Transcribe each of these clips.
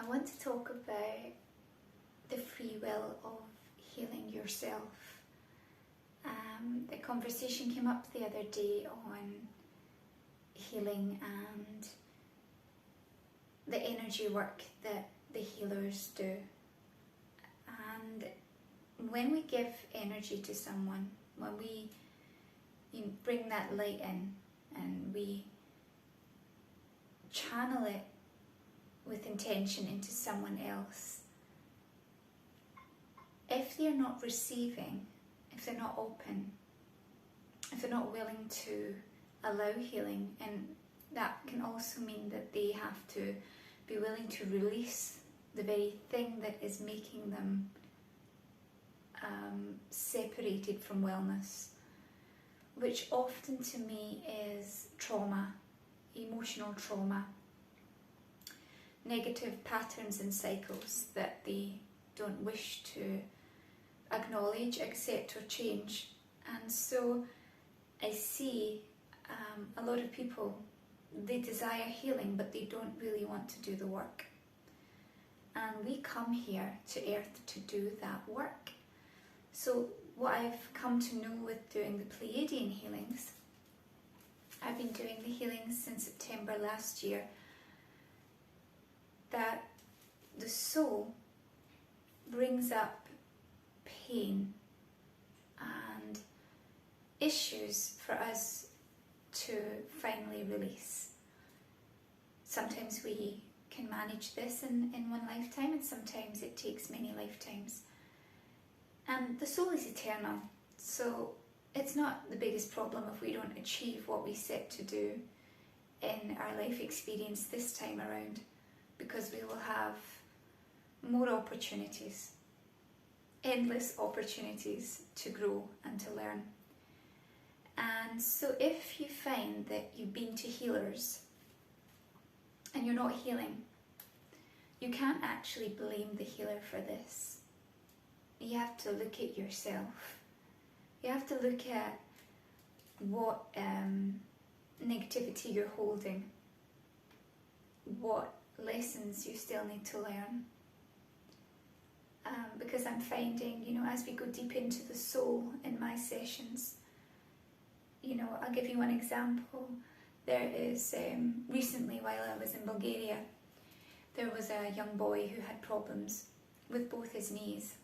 want to talk about the free will of healing yourself. The conversation came up the other day on healing and the energy work that the healers do. And when we give energy to someone, when we bring that light in and we channel it with intention into someone else, if they're not receiving, if they're not open, if they're not willing to allow healing, and that can also mean that they have to be willing to release the very thing that is making them separated from wellness, which often to me is trauma, emotional trauma, negative patterns and cycles that they don't wish to acknowledge, accept or change. And so I see a lot of people, they desire healing but they don't really want to do the work. And we come here to Earth to do that work. So what I've come to know with doing the Pleiadian healings, I've been doing the healings since September last year, that the soul brings up pain and issues for us to finally release. Sometimes we can manage this in one lifetime, and sometimes it takes many lifetimes. And the soul is eternal, so it's not the biggest problem if we don't achieve what we set to do in our life experience this time around, because we will have more opportunities, endless opportunities to grow and to learn. And so if you find that you've been to healers and you're not healing, you can't actually blame the healer for this. You have to look at yourself. You have to look at what negativity you're holding, what lessons you still need to learn. Because I'm finding, as we go deep into the soul in my sessions, I'll give you one example. There is, recently while I was in Bulgaria, there was a young boy who had problems with both his knees.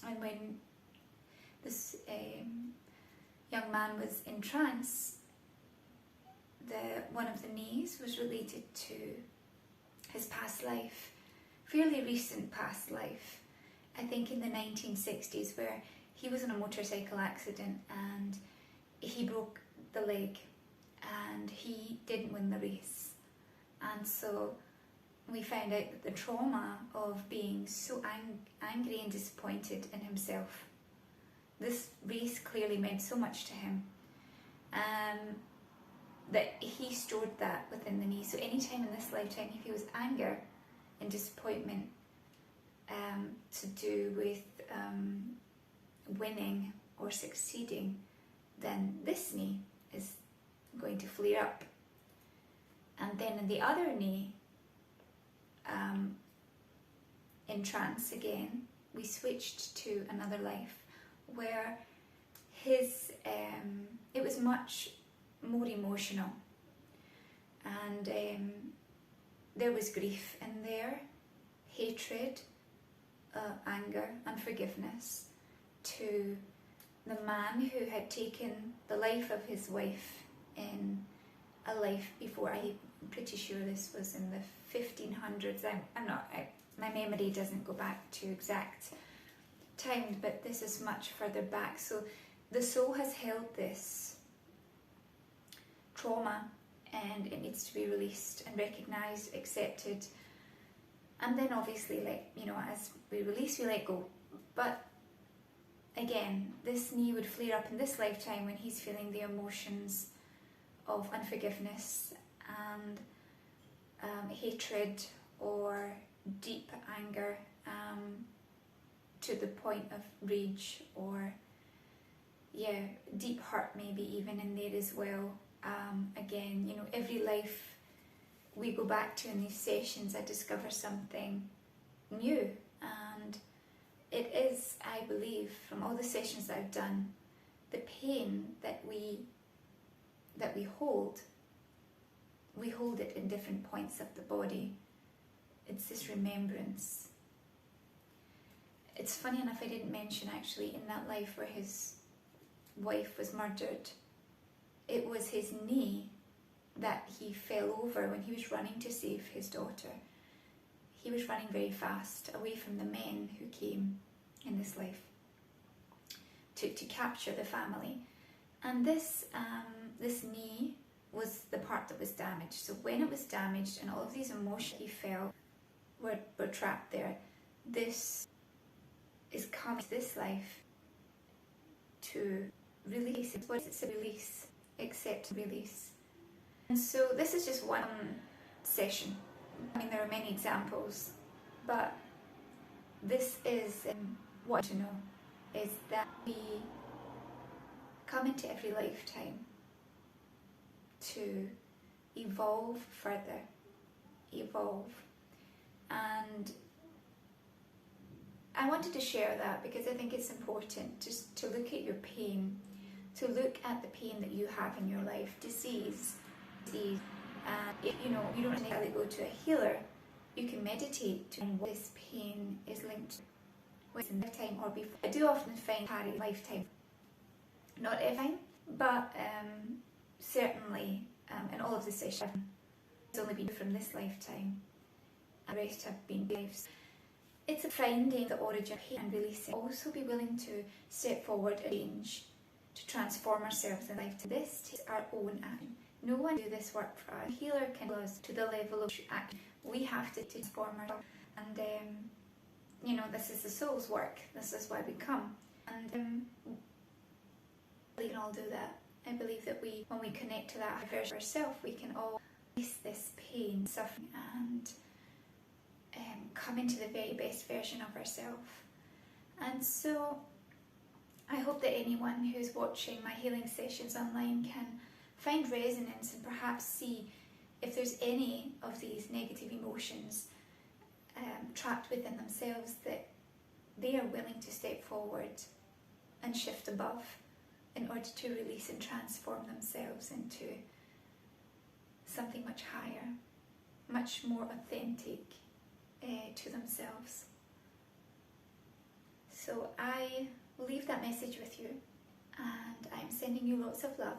And when this young man was in trance, one of the knees was related to his past life, fairly recent past life, I think in the 1960s, where he was in a motorcycle accident and he broke the leg and he didn't win the race. And so we found out that the trauma of being so angry and disappointed in himself, this race clearly meant so much to him, that he stored that within the knee. So anytime in this lifetime he feels anger and disappointment to do with winning or succeeding, then this knee is going to flare up. And then in the other knee, in trance again, we switched to another life where his it was much more emotional, and there was grief in there, hatred, anger, unforgiveness to the man who had taken the life of his wife in a life before. I'm pretty sure this was in the 1500s. My memory doesn't go back to exact time, but this is much further back. So the soul has held this trauma and it needs to be released and recognized, accepted. And then obviously, as we release, we let go. But again, this knee would flare up in this lifetime when he's feeling the emotions of unforgiveness and hatred or deep anger, to the point of rage, or deep hurt maybe even in there as well. Again, every life we go back to in these sessions, I discover something new. And it is, I believe, from all the sessions that I've done, the pain that we hold it in different points of the body. It's this remembrance. It's funny enough, I didn't mention actually, in that life where his wife was murdered, it was his knee that he fell over when he was running to save his daughter. He was running very fast away from the men who came in this life to capture the family. And this knee was the part that was damaged. So when it was damaged and all of these emotions he felt were trapped there, this is coming to this life to release. What is it? Release. Accept, release. And so this is just one session. I mean, there are many examples, but this is what to know is that we come into every lifetime to evolve further, evolve. And I wanted to share that because I think it's important just to look at your pain, to look at the pain that you have in your life, disease. And if you don't necessarily go to a healer, you can meditate to what this pain is linked to, whether it's in lifetime or before. I do often find carry lifetime, not every time, but certainly in all of the sessions, it's only been from this lifetime, and the rest have been lives. It's finding the origin of pain and releasing. Also be willing to step forward and change, to transform ourselves in life. This takes our own action. No one do this work for us. A healer can go us to the level of action. We have to transform ourselves. And this is the soul's work. This is why we come. And we can all do that. I believe that when we connect to that version of ourselves, we can all release this pain, suffering, and come into the very best version of ourselves. And so I hope that anyone who's watching my healing sessions online can find resonance and perhaps see if there's any of these negative emotions trapped within themselves, that they are willing to step forward and shift above in order to release and transform themselves into something much higher, much more authentic to themselves. So I will leave that message with you, and I'm sending you lots of love.